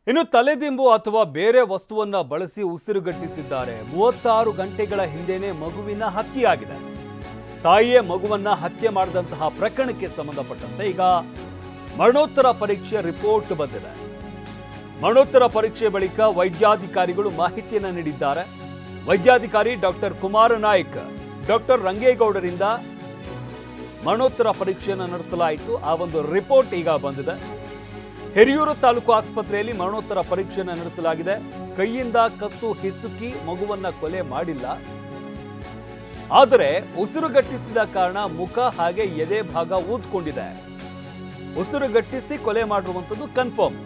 ಇನ್ನು ತಲೆದಿಂಬು ಅಥವಾ ಬೇರೆ ವಸ್ತುವನ್ನ ಬಳಸಿ ಉಸಿರುಗಟ್ಟಿಸಿದ್ದಾರೆ. 36 ಗಂಟೆಗಳ ಹಿಂದೆನೇ ಮಗುವಿನ ಹತ್ಯೆಯಾಗಿದೆ. ತಾಯಿಯೇ ಮಗುವನ್ನ ಹತ್ಯೆ ಮಾಡಿದಂತಹ ಪ್ರಕರಣಕ್ಕೆ ಸಂಬಂಧಪಟ್ಟಂತೆ ಈಗ ಮರಣೋತ್ತರ ಪರೀಕ್ಷೆ ರಿಪೋರ್ಟ್ ಬಂದಿದೆ. ಮರಣೋತ್ತರ ಪರೀಕ್ಷೆ ಬಳಿಕ ವೈದ್ಯಾಧಿಕಾರಿಗಳು ಮಾಹಿತಿಯನ್ನು ನೀಡಿದ್ದಾರೆ. ವೈದ್ಯಾಧಿಕಾರಿ ಡಾಕ್ಟರ್ ಕುಮಾರ ನಾಯ್ಕ್ ಡಾಕ್ಟರ್ ರಂಗೇಗೌಡರಿಂದ ಮರಣೋತ್ತರ ಪರೀಕ್ಷೆಯನ್ನು ನಡೆಸಲಾಯಿತು. ಆ ಒಂದು ರಿಪೋರ್ಟ್ ಈಗ ಬಂದಿದೆ. ಹಿರಿಯೂರು ತಾಲೂಕು ಆಸ್ಪತ್ರೆಯಲ್ಲಿ ಮರಣೋತ್ತರ ಪರೀಕ್ಷೆಯನ್ನು ನಡೆಸಲಾಗಿದೆ. ಕೈಯಿಂದ ಕತ್ತು ಹಿಸುಕಿ ಮಗುವನ್ನ ಕೊಲೆ ಮಾಡಿಲ್ಲ, ಆದರೆ ಉಸಿರುಗಟ್ಟಿಸಿದ ಕಾರಣ ಮುಖ ಹಾಗೆ ಎದೆ ಭಾಗ ಊದ್ಕೊಂಡಿದೆ. ಉಸಿರುಗಟ್ಟಿಸಿ ಕೊಲೆ ಮಾಡಿರುವಂಥದ್ದು ಕನ್ಫರ್ಮ್.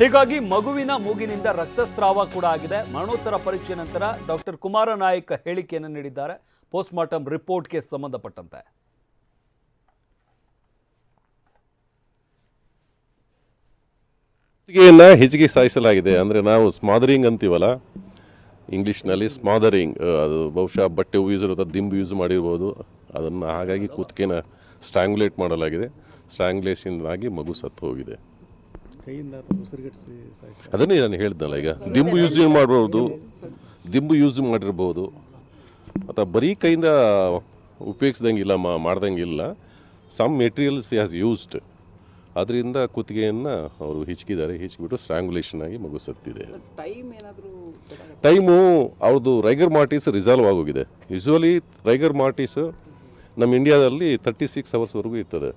ಹೀಗಾಗಿ ಮಗುವಿನ ಮೂಗಿನಿಂದ ರಕ್ತಸ್ರಾವ ಕೂಡ ಆಗಿದೆ. ಮರಣೋತ್ತರ ಪರೀಕ್ಷೆ ನಂತರ ಡಾಕ್ಟರ್ ಕುಮಾರ ನಾಯ್ಕ್ ಹೇಳಿಕೆಯನ್ನು ನೀಡಿದ್ದಾರೆ ಪೋಸ್ಟ್ ಮಾರ್ಟಮ್ ರಿಪೋರ್ಟ್ಗೆ ಸಂಬಂಧಪಟ್ಟಂತೆ. ಹೆಚ್ಚಿಗೆ ಸಾಯಿಸಲಾಗಿದೆ. ಅಂದರೆ ನಾವು ಸ್ಮಾದರಿಂಗ್ ಅಂತೀವಲ್ಲ ಇಂಗ್ಲೀಷ್ನಲ್ಲಿ, ಸ್ಮಾದರಿಂಗ್ ಅದು ಬಹುಶಃ ಬಟ್ಟೆ ಯೂಸ್ ದಿಂಬು ಯೂಸ್ ಮಾಡಿರ್ಬೋದು. ಅದನ್ನು ಹಾಗಾಗಿ ಕುತ್ತಿಗೆನ ಸ್ಟ್ರಾಂಗ್ಯುಲೇಟ್ ಮಾಡಲಾಗಿದೆ. ಸ್ಟ್ರಾಂಗ್ಯುಲೇಷನ್ ಆಗಿ ಮಗು ಸತ್ತು ಹೋಗಿದೆ. ಅದನ್ನೇ ನಾನು ಹೇಳ್ದಲ್ಲ, ಈಗ ದಿಂಬು ಯೂಸ್ ಮಾಡಿರ್ಬೋದು ಅಥವಾ ಬರೀ ಕೈಯಿಂದ ಉಪಯೋಗಿಸ್ದಂಗಿಲ್ಲ, ಮಾಡ್ದಂಗಿಲ್ಲ. ಸಮ್ ಮೆಟೀರಿಯಲ್ಸ್ ಹ್ಯಾಸ್ ಯೂಸ್ಡ್, ಅದರಿಂದ ಕುತ್ತಿಗೆಯನ್ನು ಅವರು ಹಿಚ್ಕಿಬಿಟ್ಟು ಸ್ಟ್ರಾಂಗ್ಯುಲೇಷನ್ ಆಗಿ ಮಗು ಸತ್ತಿದೆ. ಟೈಮು ಅವ್ರದ್ದು ರೈಗರ್ ಮಾರ್ಟಿಸ್ ರಿಸಾಲ್ವ್ ಆಗೋಗಿದೆ. ಯೂಶ್ವಲಿ ರೈಗರ್ ಮಾರ್ಟಿಸ್ ನಮ್ಮ ಇಂಡಿಯಾದಲ್ಲಿ 36 ಅವರ್ಸ್ವರೆಗೂ ಇರ್ತದೆ.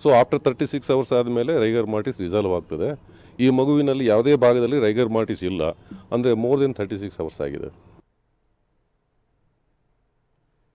ಸೊ ಆಫ್ಟರ್ 36 ಅವರ್ಸ್ ಆದಮೇಲೆ ರೈಗರ್ ಮಾರ್ಟಿಸ್ ರಿಸಾಲ್ವ್ ಆಗ್ತದೆ. ಈ ಮಗುವಿನಲ್ಲಿ ಯಾವುದೇ ಭಾಗದಲ್ಲಿ ರೈಗರ್ ಮಾರ್ಟಿಸ್ ಇಲ್ಲ, ಅಂದರೆ ಮೋರ್ ದೆನ್ 36 ಅವರ್ಸ್ ಆಗಿದೆ.